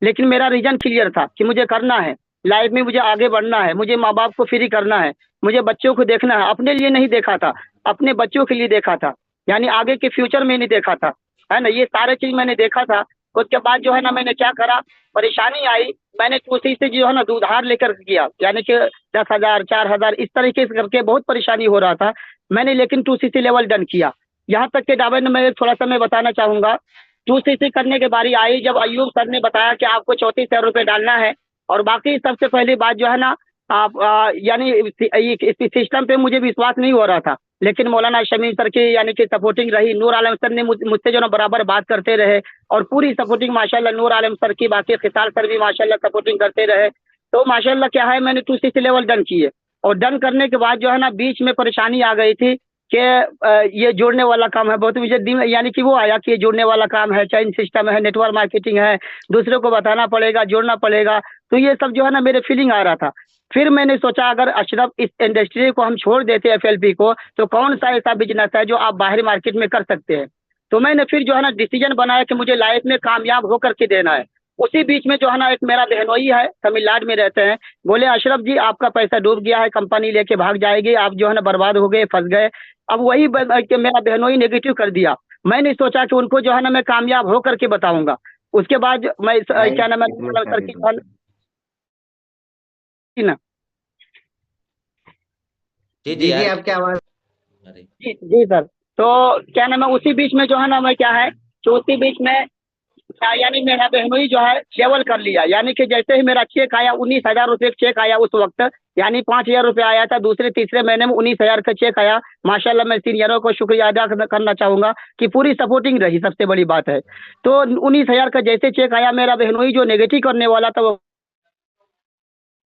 लेकिन मेरा region clear था कि मुझे करना है, लाइफ में मुझे आगे बढ़ना है, मुझे माँ बाप को फ्री करना है, मुझे बच्चों को देखना है। अपने लिए नहीं देखा था, अपने बच्चों के लिए देखा था, यानी आगे के फ्यूचर में नहीं देखा था, है ना। ये सारे चीज मैंने देखा था। उसके बाद जो है ना मैंने क्या करा, परेशानी आई, मैंने उसी से जो है ना उधार लेकर किया, यानी कि 10,000 4,000 इस तरीके से करके बहुत परेशानी हो रहा था। मैंने लेकिन 2cc लेवल डन किया। यहाँ तक के डायमंड में थोड़ा सा मैं बताना चाहूंगा। 2cc करने की बारी आई जब अयूब सर ने बताया कि आपको 34,000 रुपये डालना है, और बाकी सबसे पहली बात जो है ना, आप यानी इस सिस्टम पे मुझे विश्वास नहीं हो रहा था, लेकिन मौलाना शमीम सर की यानी कि सपोर्टिंग रही। नूर आलम सर ने मुझसे जो ना बराबर बात करते रहे, और पूरी सपोर्टिंग माशाल्लाह नूर आलम सर की, बाकी खिसाल सर भी माशाल्लाह सपोर्टिंग करते रहे। तो माशाल्लाह क्या है, मैंने 2cc लेवल डन किए, और डन करने के बाद जो है ना बीच में परेशानी आ गई थी कि ये जोड़ने वाला काम है बहुत, मुझे यानी कि वो आया कि ये जोड़ने वाला काम है, चेन सिस्टम है, नेटवर्क मार्केटिंग है, दूसरे को बताना पड़ेगा, जोड़ना पड़ेगा। तो ये सब जो है ना मेरे फीलिंग आ रहा था। फिर मैंने सोचा अगर अशरफ इस इंडस्ट्री को हम छोड़ देते एफएलपी को, तो कौन सा ऐसा बिजनेस है जो आप बाहरी मार्केट में कर सकते हैं। तो मैंने फिर जो है ना डिसीजन बनाया कि मुझे लाइफ में कामयाब होकर के देना है। उसी बीच में जो है ना एक मेरा बहनोई है, तमिलनाडु में रहते हैं, बोले अशरफ जी आपका पैसा डूब गया है, कंपनी लेके भाग जाएगी, आप जो है ना बर्बाद हो गए, फंस गए। अब वही कि मेरा बहनोई नेगेटिव कर दिया। मैंने सोचा कि उनको जो है ना मैं कामयाब होकर के बताऊंगा। उसके बाद मैं भाई क्या नाम है, एक मिनट का सर दे की दो। ना। जी जी दीजिए यार। आपकी आवाज। अरे जी जी सर। तो क्या नाम है, उसी बीच में जो है ना मैं क्या है, तो उसी बीच में यानी मेरा बहनोई जो है लेवल कर लिया, यानी कि जैसे ही मेरा चेक आया, 19,000 रुपये चेक आया उस वक्त, यानी 5,000 रुपये आया था, दूसरे तीसरे महीने में 19,000 का चेक आया। माशाल्लाह मैं सीनियरों को शुक्रिया अदा करना चाहूंगा कि पूरी सपोर्टिंग रही, सबसे बड़ी बात है। तो 19,000 का जैसे चेक आया, मेरा बहनोई जो नेगेटिव करने वाला था वो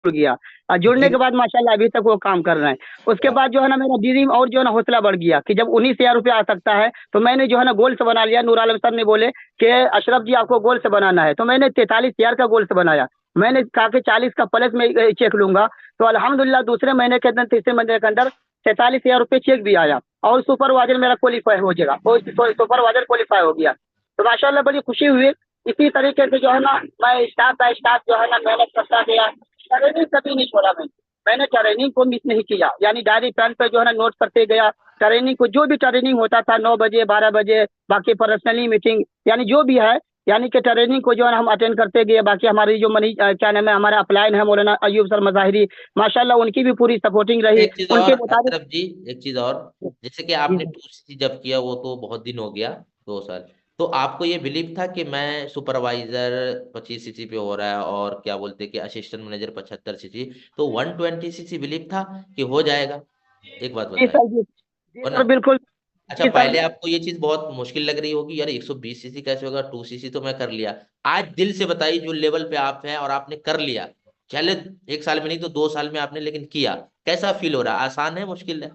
जुड़ गया, और जुड़ने जी के बाद माशाल्लाह अभी तक वो काम कर रहे हैं। उसके बाद जो है ना मेरा दीदी में और जो है ना हौसला बढ़ गया कि जब 19,000 रुपये आ सकता है, तो मैंने जो है ना गोल से बना लिया। नूर आलम सर ने बोले कि अशरफ जी आपको गोल से बनाना है, तो मैंने 43,000 का गोल से बनाया। मैंने कहा कि 40 का प्लस में चेक लूंगा। तो अल्हम्दुलिल्लाह दूसरे महीने के अंदर, तीसरे महीने के अंदर 43,000 रुपये चेक भी आया, और सुपरवाइजर मेरा क्वालिफाई हो जाएगा, और सुपरवाइजर क्वालिफाई हो गया। तो माशाल्लाह बड़ी खुशी हुई। इसी तरीके से जो है ना मैं स्टाफ बाय स्टाफ जो है ना मेहनत करता गया। ट्रेनिंग कभी नहीं छोड़ा मैंने ट्रेनिंग को मिस नहीं किया, यानी डायरी पेन पे जो है ना नोट करते गया। ट्रेनिंग को जो भी ट्रेनिंग होता था 9 बजे 12 बजे, बाकी पर्सनली मीटिंग, यानी जो भी है, यानी कि ट्रेनिंग को जो है ना हम अटेंड करते गए। बाकी हमारी जो मनी क्या नाम है, हमारे अपलाइन है मौलाना अयूब सर मज़ाहिरी, माशाल्लाह उनकी भी पूरी सपोर्टिंग रही, एक चीज और उनके मुताबिक। अशरफ जी, एक चीज और, जैसे कि जी आपने सर। 2cc जब किया वो तो बहुत दिन हो गया, 2 साल। तो आपको ये बिलीव था कि मैं सुपरवाइजर 25cc पे हो रहा है और क्या बोलते कि असिस्टेंट मैनेजर 75cc, तो 120cc बिलीव था कि हो जाएगा? एक बात जी बताएं। सर। जी जी हो सर, ना? बिल्कुल। अच्छा, जी सर। पहले आपको ये चीज बहुत मुश्किल लग रही होगी, यार 120cc कैसे होगा, 2cc तो मैं कर लिया। आज दिल से बताइए, जो लेवल पे आप हैं और आपने कर लिया, चले 1 साल में नहीं तो 2 साल में आपने लेकिन किया, कैसा फील हो रहा है? आसान है, मुश्किल है?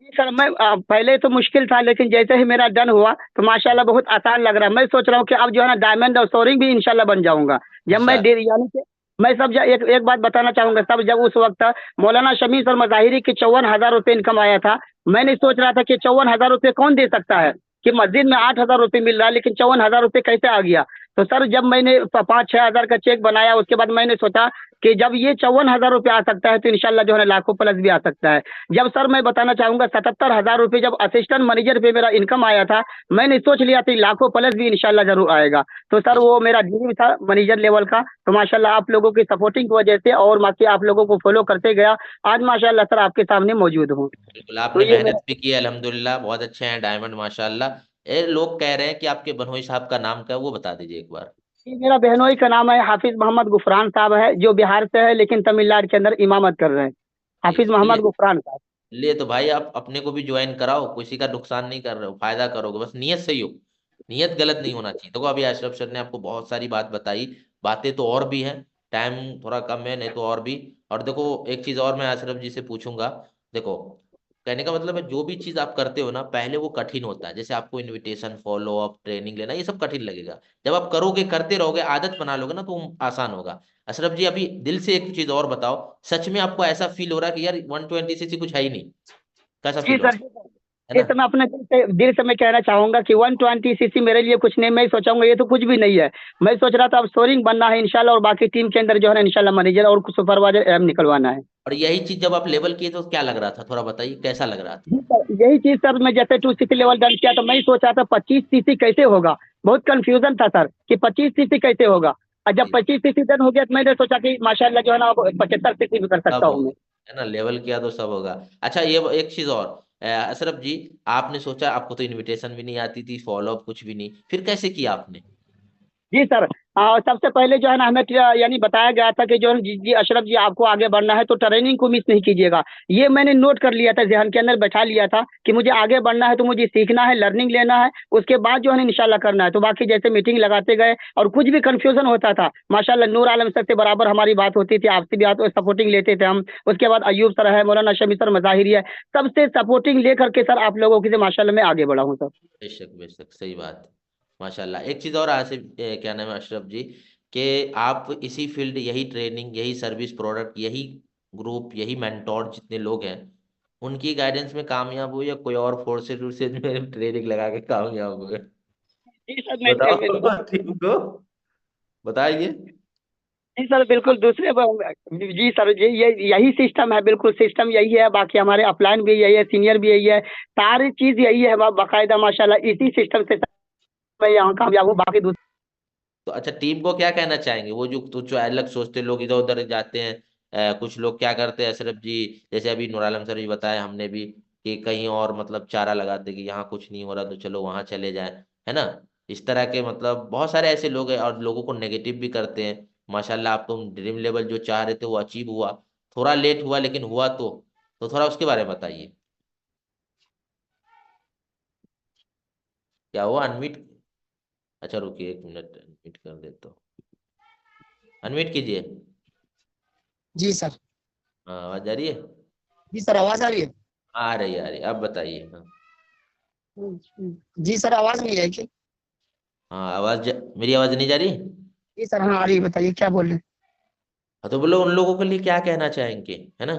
जी सर, मैं पहले तो मुश्किल था, लेकिन जैसे ही मेरा डन हुआ तो माशाल्लाह बहुत आसान लग रहा है। मैं सोच रहा हूँ कि अब जो है ना डायमंड और सोरिंग भी इंशाल्लाह बन जाऊंगा। जब मैं इंशाल्लाह। यानी कि मैं एक बात बताना चाहूंगा, तब जब उस वक्त मौलाना शमी सर मज़ाहिरी की 54,000 रुपये इनकम आया था, मैंने सोच रहा था कि 54,000 रुपये कौन दे सकता है, कि मस्जिद में 8,000 रुपये मिल रहा है, लेकिन 54,000 रुपये कैसे आ गया। तो सर जब मैंने 5-6 हज़ार का चेक बनाया, उसके बाद मैंने सोचा कि जब ये 54,000 रुपये आ सकता है, तो इंशाल्लाह जो है ना लाखों प्लस भी आ सकता है। जब सर मैं बताना चाहूंगा 77,000 रुपये जब असिस्टेंट मैनेजर पे मेरा इनकम आया था, मैंने सोच लिया था लाखों प्लस भी इंशाल्लाह जरूर आएगा। तो सर वो मेरा ड्रीम था मैनेजर लेवल का। तो माशाल्लाह आप लोगों की सपोर्टिंग की वजह से और बाकी आप लोगों को फॉलो करते गया, आज माशाल्लाह सर आपके सामने मौजूद हूँ। बिल्कुल, तो आपने ये मेरा मेहनत भी की है, अल्हम्दुलिल्लाह बहुत अच्छे हैं डायमंड माशाल्लाह। ये लोग कह रहे हैं कि आपके बनोई साहब का नाम क्या है, वो बता दीजिए एक बार। ये मेरा बहनोई का नाम है हाफिज मोहम्मद गुफरान साहब है, जो बिहार से है, लेकिन तमिलनाडु के अंदर इमामत कर रहे हैं। जी हाफिज मोहम्मद चलिए। गुफरान साहब। लिए तो भाई आप अपने को भी ज्वाइन कराओ, किसी का नुकसान नहीं कर रहे हो, फायदा करोगे, बस नियत सही हो। नियत गलत नहीं होना चाहिए। देखो अभी अशरफ सर ने आपको बहुत सारी बात बताई, बातें तो और भी हैं, टाइम थोड़ा कम है, नहीं तो और भी। और देखो एक चीज और मैं अशरफ जी से पूछूंगा। देखो, कहने का मतलब है जो भी चीज आप करते हो ना, पहले वो कठिन होता है, जैसे आपको इनविटेशन, फॉलो अप, ट्रेनिंग लेना, ये सब कठिन लगेगा। जब आप करोगे, करते रहोगे, आदत बना लोगे ना, तो आसान होगा। अशरफ जी अभी दिल से एक चीज और बताओ, सच में आपको ऐसा फील हो रहा है कि यार 120cc कुछ है ही नहीं? कैसा जी फील हो सर। रहा जी सर। है ना। इस समय अपने दिल से मैं कहना चाहूंगा कि 120 सीसी मेरे लिए कुछ नहीं, मैं सोचाऊंगा ये तो कुछ भी नहीं है। मैं सोच रहा था अब सोरिंग बनना है इंशाल्लाह, और बाकी टीम के अंदर जो है ना इंशाल्लाह मैनेजर और सुपरवाइजर एम निकलवाना है। और यही चीज जब आप लेवल किए तो क्या लग रहा था, थोड़ा बताइए कैसा लग रहा था। जी सर, यही चीज सर, मैं जैसे 2 सीसी लेवल डन किया तो मैं ही सोच रहा था 25 सीसी कैसे होगा। बहुत कंफ्यूजन था सर कि 25 सीसी कैसे होगा। और जब जी, 25 सीसी डन हो गया तो मैंने सोचा कि माशाल्लाह जो है ना अब 75 सीसी भी कर सब सकता हूँ होगा, मैं। है ना, लेवल किया तो सब होगा। अच्छा ये एक चीज और, अशरफ जी, आपने सोचा, आपको तो इनविटेशन भी नहीं आती थी, फॉलो अप कुछ भी नहीं, फिर कैसे किया आपने। जी सर। सबसे पहले जो है ना हमें यानी बताया गया था कि जो है जी, जी अशरफ जी आपको आगे बढ़ना है तो ट्रेनिंग को मिस नहीं कीजिएगा। ये मैंने नोट कर लिया था, ज़हन के अंदर बैठा लिया था कि मुझे आगे बढ़ना है तो मुझे सीखना है, लर्निंग लेना है, उसके बाद जो है ना इंशाल्लाह करना है। तो बाकी जैसे मीटिंग लगाते गए और कुछ भी कंफ्यूजन होता था, माशाल्लाह नूर आलम सर से बराबर हमारी बात होती थी, आपसे भी सपोर्टिंग लेते थे हम। उसके बाद अयूब सर है, मौलाना शमी सर, मज़ाहिरी है, सबसे सपोर्टिंग लेकर के सर आप लोगों की से माशाल्लाह मैं आगे बढ़ा हूँ सर। बेशक बेशक, सही बात है। माशाल्लाह। एक चीज और आसिफ, क्या नाम है, अशरफ जी, कि आप इसी फील्ड, यही ट्रेनिंग, यही सर्विस प्रोडक्ट, यही ग्रुप, यही मेंटोर जितने लोग हैं, उनकी गाइडेंस में कामयाब हुए या कोई और फोर्सेज वोर्सेज में ट्रेनिंग लगा के कामयाब हुए। जी सर बताओ टीम को, बताइए। जी सर बिल्कुल जी सर, ये यही सिस्टम है, बिल्कुल सिस्टम यही है। बाकी हमारे अपलाइन भी यही है, सीनियर भी यही है, सारी चीज यही है बाकायदा माशाल्लाह, इसी सिस्टम से सर मैं यहाँ कामयाब हूँ। बाकी दूसरे तो अच्छा, टीम को क्या कहना चाहेंगे, वो जो तो जो अलग सोचते लोग इधर उधर जाते हैं, कुछ लोग क्या करते हैं अशरफ जी, जैसे अभी नूर आलम सर भी बताया हमने भी, कि कहीं और मतलब चारा लगाते कि यहाँ कुछ नहीं हो रहा तो चलो वहां चले जाए, है ना। इस तरह के मतलब बहुत सारे ऐसे लोग हैं, और लोगों को नेगेटिव भी करते हैं। माशाल्लाह, आप तुम ड्रीम लेवल जो चाह रहे थे वो अचीव हुआ, थोड़ा लेट हुआ लेकिन हुआ। तो थोड़ा उसके बारे में बताइए, क्या हुआ, अनम्यूट। अच्छा रुकिए 1 मिनट, अनम्यूट कर देता हूँ, अनम्यूट कीजिए। जी सर। हाँ, आवाज आ रही है। जी सर, आवाज आ रही है। आ रही है, अब बताइए। हाँ। जी सर, आवाज नहीं है क्या? हाँ, मेरी आवाज नहीं जा रही। जी सर, हाँ आ रही है, बताइए क्या बोल रहे हैं। हाँ, तो बोलो उन लोगों के लिए क्या कहना चाहेंगे, है ना,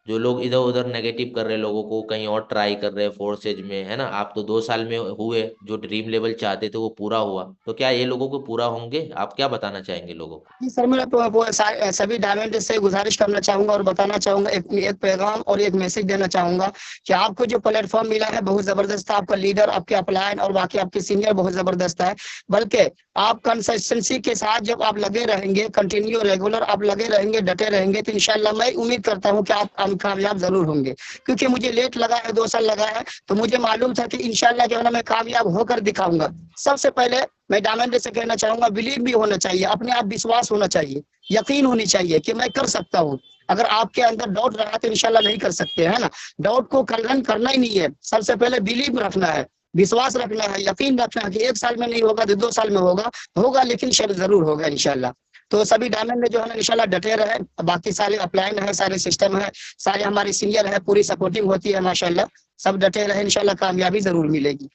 जो लोग इधर उधर नेगेटिव कर रहे हैं लोगों को, कहीं और ट्राई कर रहे हैं फोर्सेज में, है ना। आप तो 2 साल में हुए, जो ड्रीम लेवल चाहते थे वो पूरा हुआ, तो क्या ये लोगों को पूरा होंगे, आप क्या बताना चाहेंगे लोगों को। जी सर, मैं सभी डायमंड से गुजारिश करना चाहूंगा और बताना चाहूंगा, एक पैगाम और एक मैसेज देना चाहूंगा कि आपको जो प्लेटफॉर्म मिला है बहुत जबरदस्त है। आपका लीडर, आपके अपलाइन और बाकी आपके सीनियर बहुत जबरदस्त है। बल्कि आप कंसिस्टेंसी के साथ जब आप लगे रहेंगे, कंटिन्यू रेगुलर आप लगे रहेंगे, डटे रहेंगे, तो इंशाल्लाह मैं उम्मीद करता हूँ कि आप कामयाब जरूर होंगे। क्योंकि मुझे लेट लगा है, 2 साल लगा है, तो मुझे मालूम था कि इंशाल्लाह जो है ना मैं कामयाब होकर दिखाऊंगा। सबसे पहले मैं डायमंड से कहना चाहूंगा, बिलीव भी होना चाहिए, अपने आप विश्वास होना चाहिए, यकीन होनी चाहिए कि मैं कर सकता हूँ। अगर आपके अंदर डाउट रहा तो इंशाल्लाह नहीं कर सकते, है ना। डाउट को खंडन करना ही नहीं है, सबसे पहले बिलीव रखना है, विश्वास रखना है, यकीन रखना है कि 1 साल में नहीं होगा तो 2 साल में होगा, होगा लेकिन शायद जरूर होगा इंशाल्लाह। तो सभी डायमंड में जो है ना इंशाल्लाह डटे रहे। बाकी सारे अपलाइन है, सारे सिस्टम है, सारे हमारे सीनियर है, पूरी सपोर्टिंग होती है माशाल्लाह। सब डटे रहे, इंशाल्लाह कामयाबी जरूर मिलेगी।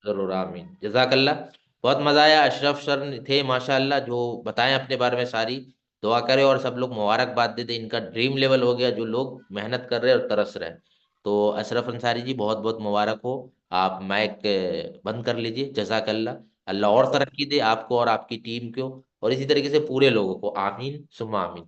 जरूर, आमीन, जजाकल्ला। बहुत मजा आया, अशरफ सर थे माशाल्लाह, जो बताएं अपने बारे में सारी। दुआ करें और सब लोग मुबारकबाद दे दें, इनका ड्रीम लेवल हो गया, जो लोग मेहनत कर रहे हैं और तरस रहे हैं। तो अशरफ अंसारी जी, बहुत बहुत मुबारक हो। आप माइक बंद कर लीजिए, जजाकल्ला। अल्लाह और तरक्की दे आपको और आपकी टीम को, और इसी तरीके से पूरे लोगों को, आमीन सुम्मा आमीन।